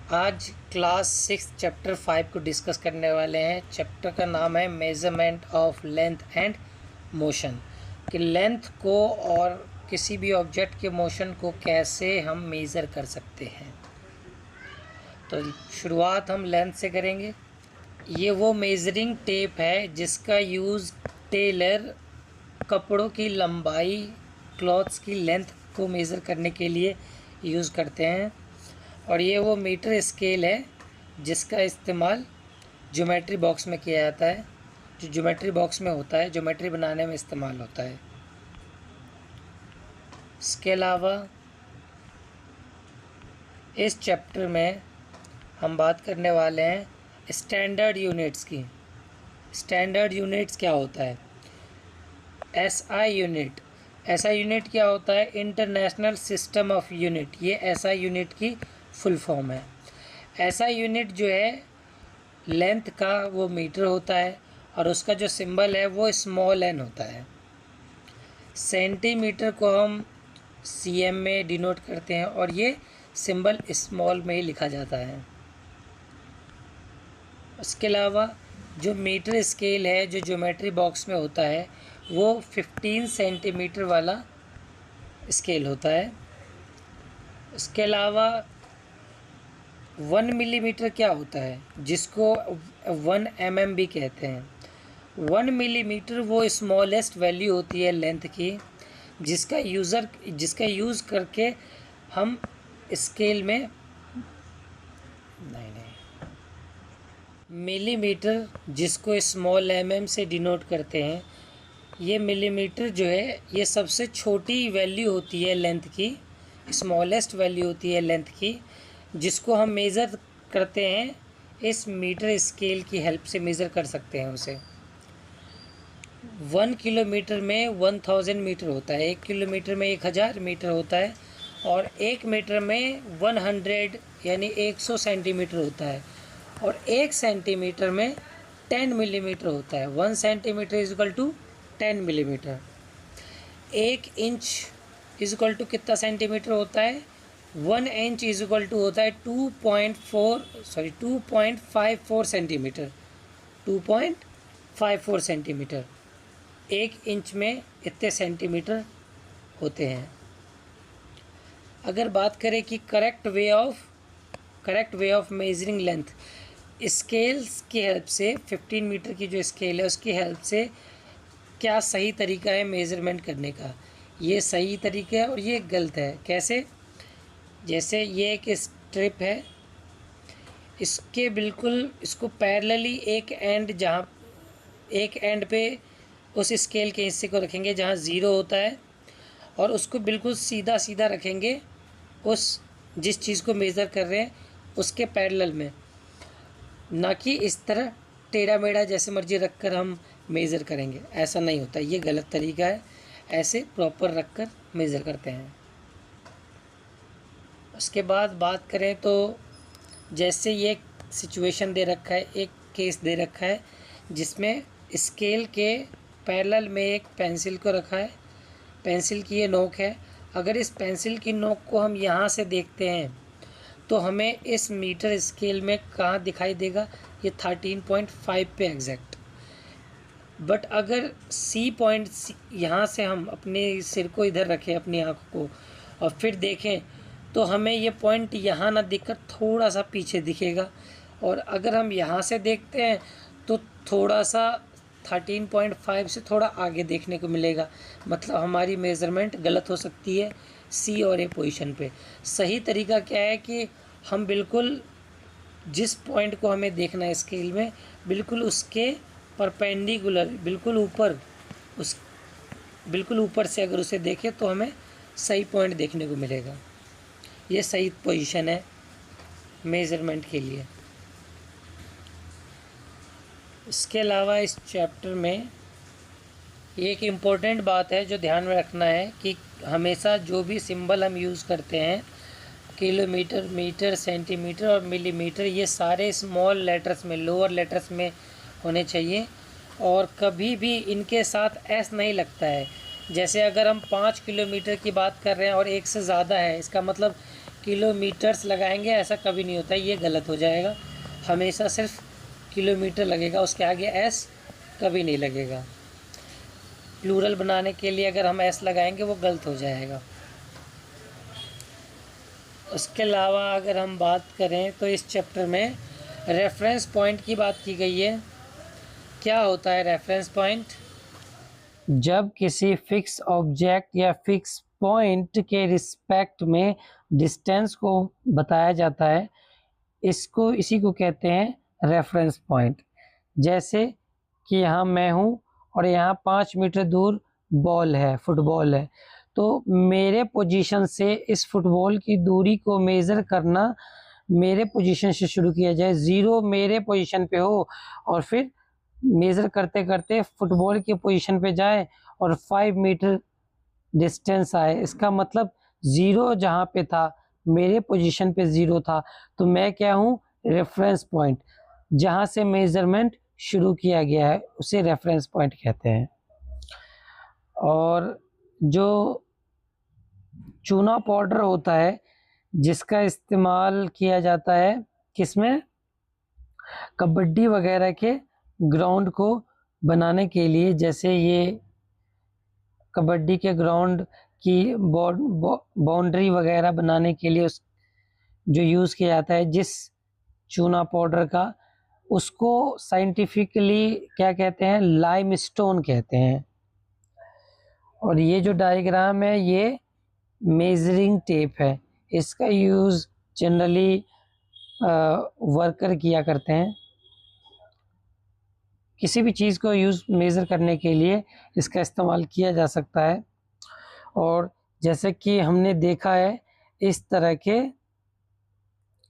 आज class 6 chapter 5 को discuss करने वाले हैं। चैप्टर का नाम है measurement of length and motion, कि लेंथ को और किसी भी ऑब्जेक्ट के मोशन को कैसे हम मेज़र कर सकते हैं। तो शुरुआत हम लेंथ से करेंगे। ये वो मेज़रिंग टेप है जिसका यूज़ टेलर कपड़ों की लंबाई, क्लॉथ्स की लेंथ को मेज़र करने के लिए यूज़ करते हैं। और ये वो मीटर स्केल है जिसका इस्तेमाल ज्योमेट्री बॉक्स में किया जाता है, जो ज्योमेट्री बॉक्स में होता है, ज्योमेट्री बनाने में इस्तेमाल होता है। इसके अलावा इस चैप्टर में हम बात करने वाले हैं स्टैंडर्ड यूनिट्स की। स्टैंडर्ड यूनिट्स क्या होता है? SI unit. एसआई यूनिट क्या होता है? International system of unit. ये एसआई यूनिट की फुल फॉर्म है। एसआई यूनिट जो है लेंथ का वो मीटर होता है और उसका जो सिंबल है वो स्मॉल एन होता है। सेंटीमीटर को हम सीएम में डिनोट करते हैं और ये सिंबल स्मॉल में ही लिखा जाता है। उसके अलावा जो मीटर स्केल है जो ज्योमेट्री बॉक्स में होता है वो 15 सेंटीमीटर वाला स्केल होता है। उसके अलावा 1 मिलीमीटर क्या होता है, जिसको 1 mm भी कहते हैं। 1 मिलीमीटर वो स्मॉलेस्ट वैल्यू होती है लेंथ की जिसका यूज़ करके हम स्केल में मिलीमीटर, जिसको स्मॉल mm से डिनोट करते हैं। ये मिलीमीटर जो है ये सबसे छोटी वैल्यू होती है लेंथ की, स्मॉलेस्ट वैल्यू होती है लेंथ की, जिसको हम मेज़र करते हैं इस मीटर स्केल की हेल्प से मेज़र कर सकते हैं उसे। 1 किलोमीटर में 1000 मीटर होता है, 1 किलोमीटर में 1000 मीटर होता है और 1 मीटर में 100 यानी 100 सेंटीमीटर होता है और 1 सेंटीमीटर में 10 मिलीमीटर होता है। 1 centimetre is equal to 10 millimetre. 1 inch is equal to कितना सेंटीमीटर होता है? 1 इंच इज इक्वल टू होता है 2.54 सेंटीमीटर। 2.54 सेंटीमीटर। 1 इंच में इतने सेंटीमीटर होते हैं। अगर बात करें कि correct way of measuring length, scales की हेल्प से 15 मीटर की जो स्केल है उसकी हेल्प से क्या सही तरीका है मेज़रमेंट करने का। ये सही तरीका है और ये गलत है। कैसे? जैसे ये एक स्ट्रिप है, इसको पैरेलली एक एंड पे उस स्केल के हिस्से को रखेंगे जहाँ 0 होता है और उसको बिल्कुल सीधा सीधा रखेंगे उस जिस चीज़ को मेज़र कर रहे हैं उसके पैरेलल में, ना कि इस तरह टेढ़ा मेढ़ा जैसे मर्जी रखकर हम मेज़र करेंगे। ऐसा नहीं होता, ये गलत तरीका है। ऐसे प्रॉपर रखकर मेज़र करते हैं। उसके बाद बात करें तो जैसे ये सिचुएशन दे रखा है, एक केस दे रखा है जिसमें स्केल के पैरेलल में एक पेंसिल को रखा है। पेंसिल की ये नोक है। अगर इस पेंसिल की नोक को हम यहाँ से देखते हैं तो हमें इस मीटर स्केल में कहाँ दिखाई देगा? ये 13.5 पे एग्जैक्ट। बट अगर सी पॉइंट यहाँ से हम अपने सिर को इधर रखें, अपनी आँख को, और फिर देखें तो हमें ये पॉइंट यहाँ ना दिखकर थोड़ा सा पीछे दिखेगा। और अगर हम यहाँ से देखते हैं तो थोड़ा सा 13.5 से थोड़ा आगे देखने को मिलेगा। मतलब हमारी मेज़रमेंट गलत हो सकती है सी और ए पोजीशन पे। सही तरीका क्या है कि हम बिल्कुल जिस पॉइंट को हमें देखना है स्केल में, बिल्कुल उसके परपेंडिकुलर, बिल्कुल ऊपर से अगर उसे देखें तो हमें सही पॉइंट देखने को मिलेगा। ये सही पोजीशन है मेज़रमेंट के लिए। इसके अलावा इस चैप्टर में एक इम्पोर्टेंट बात है जो ध्यान में रखना है कि हमेशा जो भी सिंबल हम यूज़ करते हैं, किलोमीटर, मीटर, सेंटीमीटर और मिलीमीटर, ये सारे स्मॉल लेटर्स में, लोअर लेटर्स में होने चाहिए और कभी भी इनके साथ एस नहीं लगता है। जैसे अगर हम 5 किलोमीटर की बात कर रहे हैं और 1 से ज़्यादा है, इसका मतलब किलोमीटर्स लगाएंगे ऐसा कभी नहीं होता है, ये गलत हो जाएगा। हमेशा सिर्फ किलोमीटर लगेगा, उसके आगे एस कभी नहीं लगेगा। प्लूरल बनाने के लिए अगर हम एस लगाएंगे वो गलत हो जाएगा। उसके अलावा अगर हम बात करें तो इस चैप्टर में रेफरेंस पॉइंट की बात की गई है। क्या होता है रेफरेंस पॉइंट? जब किसी फिक्स ऑब्जेक्ट या फिक्स पॉइंट के रिस्पेक्ट में डिस्टेंस को बताया जाता है, इसी को कहते हैं रेफरेंस पॉइंट। जैसे कि यहाँ मैं हूँ और यहाँ 5 मीटर दूर बॉल है, फुटबॉल है, तो मेरे पोजीशन से इस फुटबॉल की दूरी को मेज़र करना मेरे पोजीशन से शुरू किया जाए, 0 मेरे पोजीशन पे हो और फिर मेज़र करते करते फुटबॉल की पोजीशन पे जाए और 5 मीटर डिस्टेंस आए। इसका मतलब 0 जहाँ पे था, मेरे पोजीशन पे 0 था, तो मैं क्या हूँ? Reference point. जहाँ से मेजरमेंट शुरू किया गया है उसे रेफरेंस पॉइंट कहते हैं। और जो चूना पाउडर होता है जिसका इस्तेमाल किया जाता है किसमें? कबड्डी वगैरह के ग्राउंड को बनाने के लिए। जैसे ये कबड्डी के ग्राउंड की बाउंड्री वगैरह बनाने के लिए उस जो यूज़ किया जाता है जिस चूना पाउडर का, उसको साइंटिफिकली क्या कहते हैं? लाइमस्टोन कहते हैं। और ये जो डायग्राम है ये मेजरिंग टेप है, इसका यूज़ जनरली वर्कर किया करते हैं। किसी भी चीज़ को मेज़र करने के लिए इसका इस्तेमाल किया जा सकता है। और जैसे कि हमने देखा है इस तरह के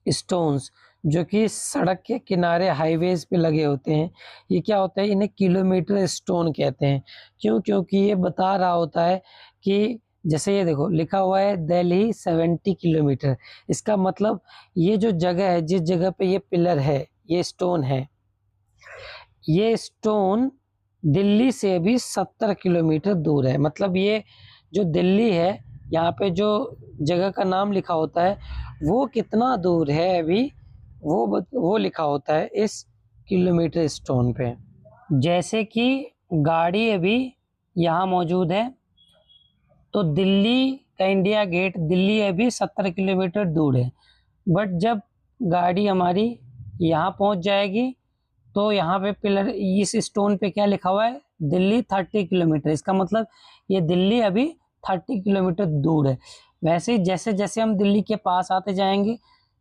स्टोन्स जो कि सड़क के किनारे हाईवेज पे लगे होते हैं, ये क्या होता है? इन्हें किलोमीटर स्टोन कहते हैं। क्यों? क्योंकि ये बता रहा होता है कि जैसे ये देखो लिखा हुआ है दिल्ली 70 किलोमीटर। इसका मतलब ये जो जगह है, जिस जगह पे ये पिलर है, ये स्टोन है, ये स्टोन दिल्ली से भी 70 किलोमीटर दूर है। मतलब ये जो दिल्ली है, यहाँ पे जो जगह का नाम लिखा होता है वो कितना दूर है अभी वो लिखा होता है इस किलोमीटर स्टोन पे। जैसे कि गाड़ी अभी यहाँ मौजूद है, तो दिल्ली का इंडिया गेट दिल्ली अभी 70 किलोमीटर दूर है, बट जब गाड़ी हमारी यहाँ पहुँच जाएगी तो यहाँ पे पिलर इस स्टोन पे क्या लिखा हुआ है? दिल्ली 30 किलोमीटर। इसका मतलब ये दिल्ली अभी 30 किलोमीटर दूर है। वैसे ही जैसे जैसे हम दिल्ली के पास आते जाएंगे,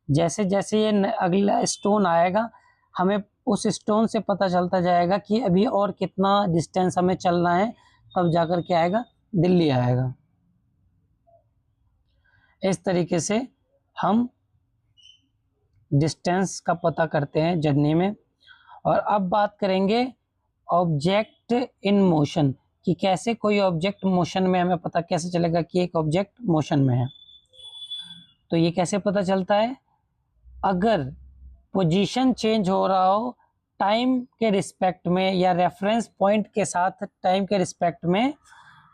जैसे जैसे ये अगला स्टोन आएगा, हमें उस स्टोन से पता चलता जाएगा कि अभी और कितना डिस्टेंस हमें चलना है, तब जाकर के आएगा दिल्ली आएगा। इस तरीके से हम डिस्टेंस का पता करते हैं जर्नी में। और अब बात करेंगे ऑब्जेक्ट इन मोशन कि कैसे कोई ऑब्जेक्ट मोशन में, हमें पता कैसे चलेगा कि एक ऑब्जेक्ट मोशन में है। तो ये कैसे पता चलता है? अगर पोजीशन चेंज हो रहा हो टाइम के रिस्पेक्ट में या रेफरेंस पॉइंट के साथ टाइम के रिस्पेक्ट में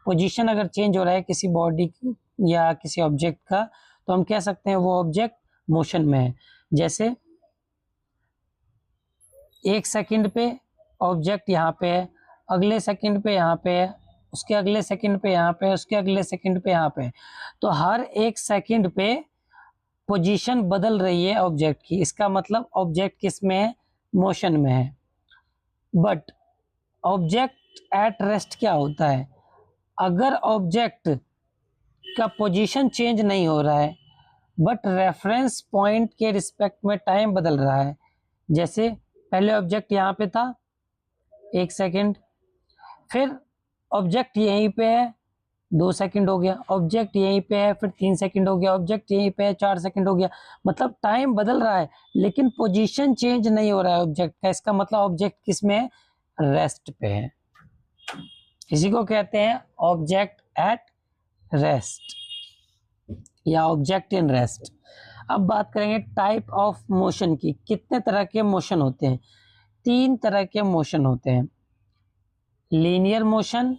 पोजीशन अगर चेंज हो रहा है किसी बॉडी या किसी ऑब्जेक्ट का, तो हम कह सकते हैं वो ऑब्जेक्ट मोशन में है। जैसे 1 सेकंड पे ऑब्जेक्ट यहाँ पे है, अगले सेकंड पे यहाँ पे है, उसके अगले सेकंड पे यहाँ पे है, उसके अगले सेकंड पे यहाँ पे है। तो हर 1 सेकंड पे पोजीशन बदल रही है ऑब्जेक्ट की। इसका मतलब ऑब्जेक्ट किस में है? मोशन में है। बट ऑब्जेक्ट एट रेस्ट क्या होता है? अगर ऑब्जेक्ट का पोजीशन चेंज नहीं हो रहा है बट रेफरेंस पॉइंट के रिस्पेक्ट में टाइम बदल रहा है। जैसे पहले ऑब्जेक्ट यहाँ पे था 1 सेकंड, फिर ऑब्जेक्ट यहीं पे है 2 सेकंड हो गया, ऑब्जेक्ट यहीं पे है फिर 3 सेकंड हो गया, ऑब्जेक्ट यहीं पे है 4 सेकंड हो गया। मतलब टाइम बदल रहा है लेकिन पोजीशन चेंज नहीं हो रहा है ऑब्जेक्ट का। इसका मतलब ऑब्जेक्ट किस में है? रेस्ट पे है। इसी को कहते हैं ऑब्जेक्ट एट रेस्ट या ऑब्जेक्ट इन रेस्ट। अब बात करेंगे टाइप ऑफ मोशन की। कितने तरह के मोशन होते हैं? 3 तरह के मोशन होते हैं, लीनियर मोशन,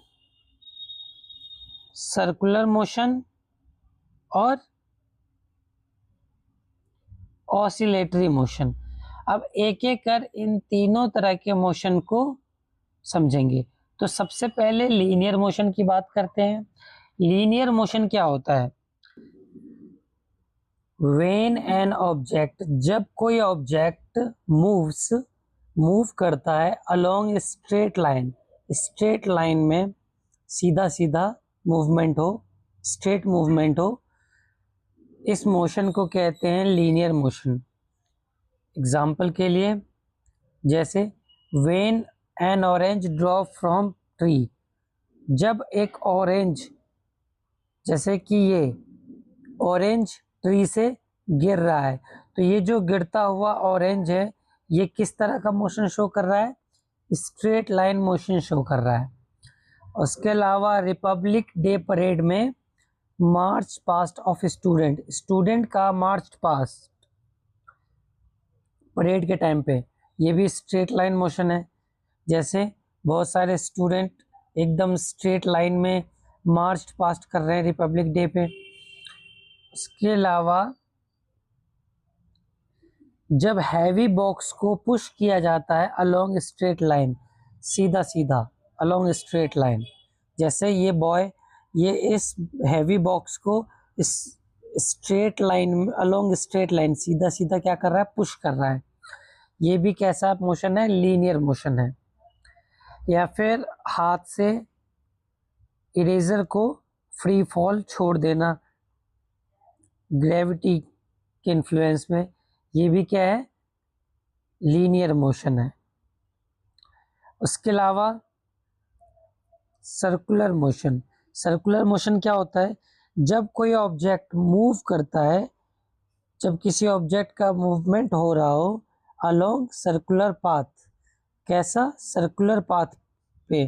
सर्कुलर मोशन और ऑसिलेटरी मोशन। अब एक एक कर इन तीनों तरह के मोशन को समझेंगे। तो सबसे पहले लीनियर मोशन की बात करते हैं। लीनियर मोशन क्या होता है? व्हेन एन ऑब्जेक्ट, जब कोई ऑब्जेक्ट मूव करता है along straight line, straight line में सीधा सीधा मूवमेंट हो, स्ट्रेट मूवमेंट हो, इस मोशन को कहते हैं लीनियर मोशन। एग्जाम्पल के लिए जैसे when an orange drop from tree, जब एक ऑरेंज, जैसे कि ये ऑरेंज ट्री से गिर रहा है, तो ये जो गिरता हुआ ऑरेंज है ये किस तरह का मोशन शो कर रहा है? स्ट्रेट लाइन मोशन शो कर रहा है। उसके अलावा रिपब्लिक डे परेड में march past of student, student का मार्च पास्ट परेड के टाइम पे, ये भी स्ट्रेट लाइन मोशन है। जैसे बहुत सारे स्टूडेंट एकदम स्ट्रेट लाइन में मार्च पास्ट कर रहे हैं रिपब्लिक डे पे। उसके अलावा जब हैवी बॉक्स को पुश किया जाता है अलोंग स्ट्रेट लाइन, सीधा सीधा अलोंग स्ट्रेट लाइन, जैसे ये बॉय ये इस हैवी बॉक्स को इस straight line, along straight line सीधा सीधा क्या कर रहा है? पुश कर रहा है। ये भी कैसा मोशन है? लीनियर मोशन है। या फिर हाथ से इरेजर को फ्री फॉल छोड़ देना ग्रेविटी के इन्फ्लुएंस में, ये भी क्या है? लीनियर मोशन है। उसके अलावा सर्कुलर मोशन, सर्कुलर मोशन क्या होता है? जब कोई ऑब्जेक्ट मूव करता है, जब किसी ऑब्जेक्ट का मूवमेंट हो रहा हो अलोंग सर्कुलर पाथ, कैसा? सर्कुलर पाथ पे,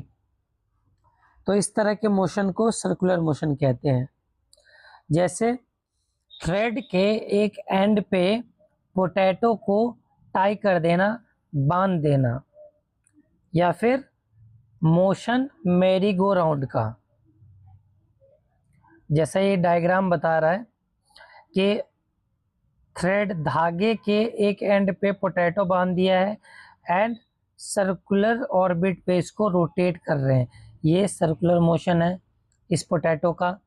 तो इस तरह के मोशन को सर्कुलर मोशन कहते हैं। जैसे थ्रेड के एक एंड पे पोटैटो को टाई कर देना, बांध देना। या फिर मोशन मेरी गो राउंड का, जैसा ये डायग्राम बता रहा है कि थ्रेड धागे के एक एंड पे पोटैटो बांध दिया है एंड सर्कुलर ऑर्बिट पे इसको रोटेट कर रहे हैं, ये सर्कुलर मोशन है इस पोटैटो का।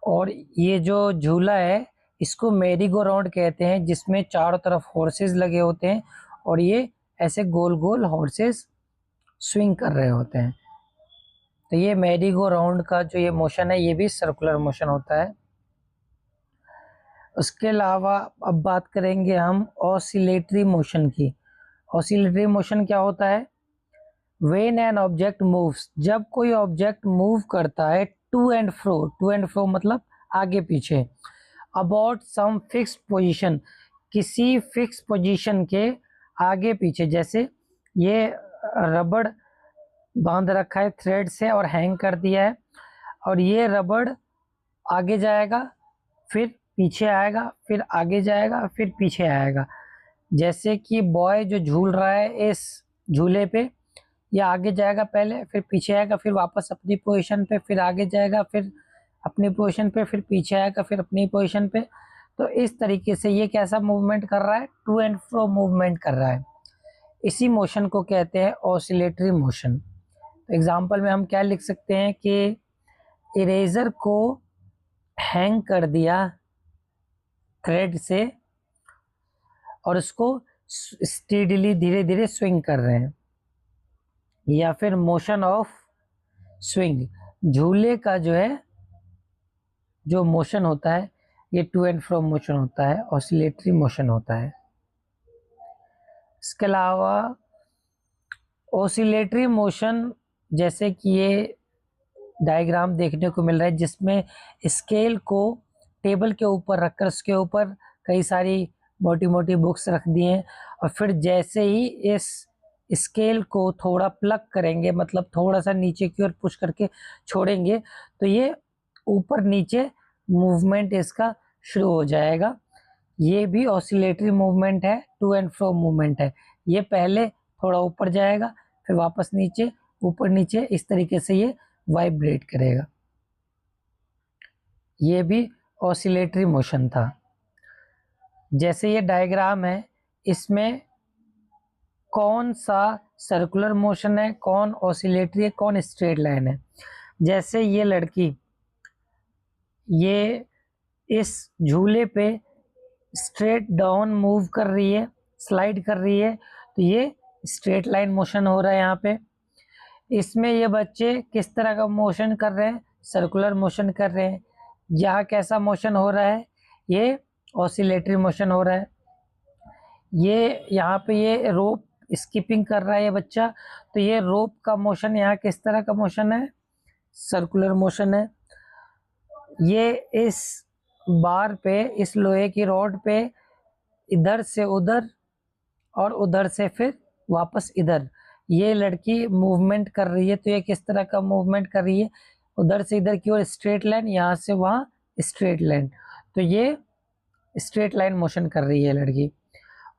और ये जो झूला है इसको मेरी गो राउंड कहते हैं, जिसमें चारों तरफ हॉर्सेस लगे होते हैं और ये ऐसे गोल गोल हॉर्सेस स्विंग कर रहे होते हैं। तो ये मेरी गो राउंड का जो ये मोशन है ये भी सर्कुलर मोशन होता है। उसके अलावा अब बात करेंगे हम ऑसिलेटरी मोशन की। ऑसिलेटरी मोशन क्या होता है? व्हेन एन ऑब्जेक्ट मूव्स, जब कोई ऑब्जेक्ट मूव करता है टू एंड फ्रो मतलब आगे पीछे, अबाउट सम फिक्स्ड पोजीशन, किसी फिक्स पोजीशन के आगे पीछे। जैसे ये रबड़ बांध रखा है थ्रेड से और हैंग कर दिया है, और ये रबड़ आगे जाएगा, फिर पीछे आएगा, फिर आगे जाएगा, फिर पीछे आएगा। जैसे कि बॉय जो झूल रहा है इस झूले पे, ये आगे जाएगा पहले, फिर पीछे आएगा, फिर वापस अपनी पोजीशन पे, फिर आगे जाएगा, फिर अपनी पोजीशन पे, फिर पीछे आएगा, फिर अपनी पोजीशन पे। तो इस तरीके से ये कैसा मूवमेंट कर रहा है? टू एंड फ्रो मूवमेंट कर रहा है। इसी मोशन को कहते हैं ऑसिलेटरी मोशन। तो एग्जाम्पल में हम क्या लिख सकते हैं कि इरेजर को हैंग कर दिया थ्रेड से और उसको स्टीडली धीरे धीरे स्विंग कर रहे हैं। या फिर मोशन ऑफ स्विंग, झूले का जो है जो मोशन होता है ये टू एंड फ्रो मोशन होता है, ऑसिलेटरी मोशन होता है। इसके अलावा ऑसिलेटरी मोशन, जैसे कि ये डायग्राम देखने को मिल रहा है जिसमें स्केल को टेबल के ऊपर रखकर उसके ऊपर कई सारी मोटी मोटी बुक्स रख दी हैं, और फिर जैसे ही इस स्केल को थोड़ा प्लग करेंगे, मतलब थोड़ा सा नीचे की ओर पुश करके छोड़ेंगे, तो ये ऊपर नीचे मूवमेंट इसका शुरू हो जाएगा। ये भी ऑसिलेटरी मूवमेंट है, टू एंड फ्रो मूवमेंट है। ये पहले थोड़ा ऊपर जाएगा, फिर वापस नीचे, ऊपर नीचे, इस तरीके से ये वाइब्रेट करेगा। ये भी ऑसिलेटरी मोशन था। जैसे ये डायग्राम है, इसमें कौन सा सर्कुलर मोशन है, कौन ऑसिलेटरी है, कौन स्ट्रेट लाइन है। जैसे ये लड़की ये इस झूले पे स्ट्रेट डाउन मूव कर रही है, स्लाइड कर रही है, तो ये स्ट्रेट लाइन मोशन हो रहा है यहाँ पे। इसमें ये बच्चे किस तरह का मोशन कर रहे हैं, सर्कुलर मोशन कर रहे हैं। यहाँ कैसा मोशन हो रहा है, ये ऑसिलेटरी मोशन हो रहा है। ये यहाँ पे ये रोप स्किपिंग कर रहा है ये बच्चा, तो ये रोप का मोशन यहाँ किस तरह का मोशन है, सर्कुलर मोशन है। ये इस बार पे, इस लोहे की रॉड पे इधर से उधर और उधर से फिर वापस इधर ये लड़की मूवमेंट कर रही है। तो ये किस तरह का मूवमेंट कर रही है, उधर से इधर की ओर स्ट्रेट लाइन, यहाँ से वहाँ स्ट्रेट लाइन। तो ये स्ट्रेट लाइन मोशन कर रही है लड़की।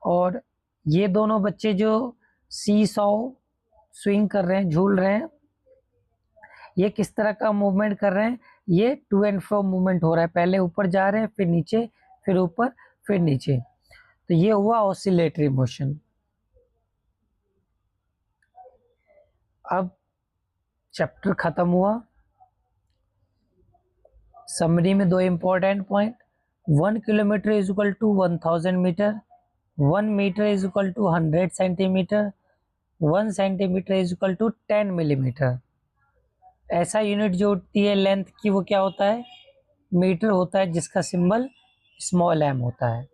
और ये दोनों बच्चे जो सी सॉ स्विंग कर रहे हैं, झूल रहे हैं, ये किस तरह का मूवमेंट कर रहे हैं, ये टू एंड फ्रो मूवमेंट हो रहा है। पहले ऊपर जा रहे हैं, फिर नीचे, फिर ऊपर, फिर नीचे। तो ये हुआ ऑसिलेटरी मोशन। अब चैप्टर खत्म हुआ। समरी में दो important point, 1 kilometre is equal to 1000 metre, 1 metre is equal to 100 centimetre, 1 centimetre is equal to 10 millimetre. ऐसा यूनिट जो होती है लेंथ की, वो क्या होता है, मीटर होता है, जिसका सिंबल स्मॉल m होता है।